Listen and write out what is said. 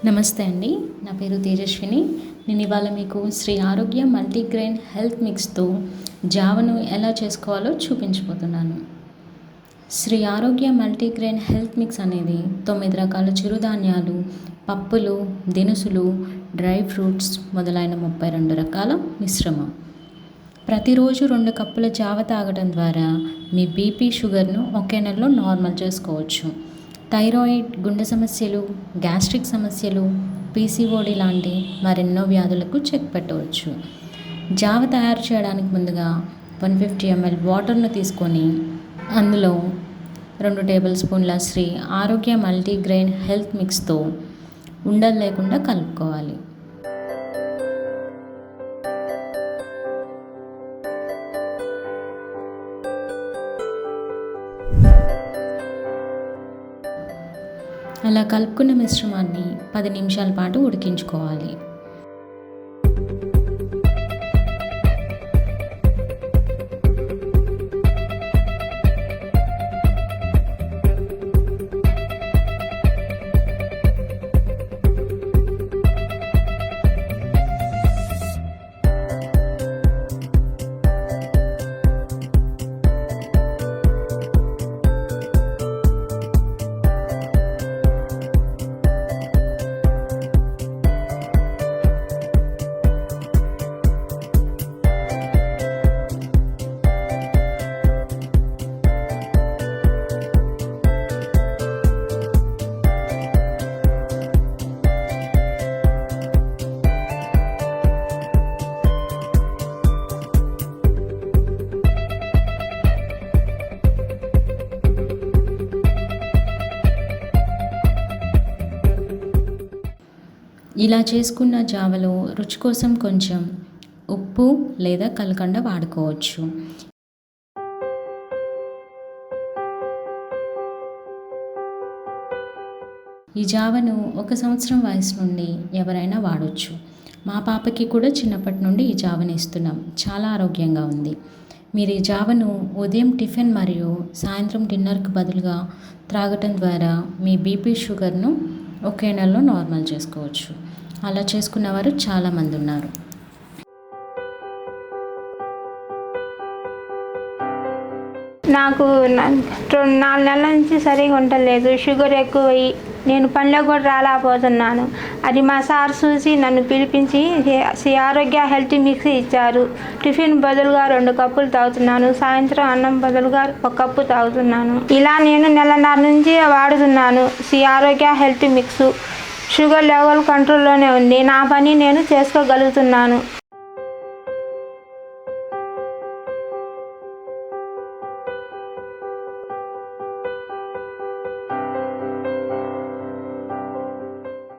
నమస్తే అండి. నా పేరు తేజస్విని. నేను ఇవాళ మీకు శ్రీ ఆరోగ్య మల్టీగ్రెయిన్ హెల్త్ మిక్స్తో జావను ఎలా చేసుకోవాలో చూపించబోతున్నాను. శ్రీ ఆరోగ్య మల్టీగ్రెయిన్ హెల్త్ మిక్స్ అనేది 9 రకాల చిరుధాన్యాలు, పప్పులు, దినుసులు, డ్రై ఫ్రూట్స్ మొదలైన 32 రకాల మిశ్రమం. ప్రతిరోజు 2 కప్పుల జావ తాగడం ద్వారా మీ బీపీ, షుగర్ను ఒకే నెలలో నార్మల్ చేసుకోవచ్చు. థైరాయిడ్, గుండె సమస్యలు, గ్యాస్ట్రిక్ సమస్యలు, పీసీఓడి లాంటి మరెన్నో వ్యాధులకు చెక్ పెట్టవచ్చు. జావ తయారు చేయడానికి ముందుగా 150 ml వాటర్ను తీసుకొని అందులో 2 టేబుల్ స్పూన్ల శ్రీ ఆరోగ్య మల్టీగ్రెయిన్ హెల్త్ మిక్స్తో ఉండలు లేకుండా కలుపుకోవాలి. అలా కలుపుకున్న మిశ్రమాన్ని 10 నిమిషాల పాటు ఉడికించుకోవాలి. ఇలా చేసుకున్న జావలో రుచి కోసం కొంచెం ఉప్పు లేదా కలకండ వాడుకోవచ్చు. ఈ జావను 1 సంవత్సరం వయసు నుండి ఎవరైనా వాడవచ్చు. మా పాపకి కూడా చిన్నప్పటి నుండి ఈ జావను ఇస్తున్నాం. చాలా ఆరోగ్యంగా ఉంది. మీరు ఈ జావను ఉదయం టిఫిన్ మరియు సాయంత్రం డిన్నర్కు బదులుగా త్రాగటం ద్వారా మీ బీపీ, షుగర్ను ఒకే నెలలో నార్మల్ చేసుకోవచ్చు. అలా చేసుకున్నవారు చాలామంది ఉన్నారు. నాకు 4 నెలల నుంచి సరిగా ఉండలేదు. షుగర్ ఎక్కువయ్యి నేను పనిలో కూడా రాలేకపోతున్నాను. అది మా సార్ చూసి నన్ను పిలిపించి శ్రీ ఆరోగ్య హెల్త్ మిక్స్ ఇచ్చారు. టిఫిన్ బదులుగా 2 కప్పులు తాగుతున్నాను. సాయంత్రం అన్నం బదులుగా 1 కప్పు తాగుతున్నాను. ఇలా నేను నెలన్నర నుంచి వాడుతున్నాను శ్రీ ఆరోగ్య హెల్త్ మిక్స్. షుగర్ లెవెల్ కంట్రోల్లోనే ఉంది. నా పని నేను చేసుకోగలుగుతున్నాను.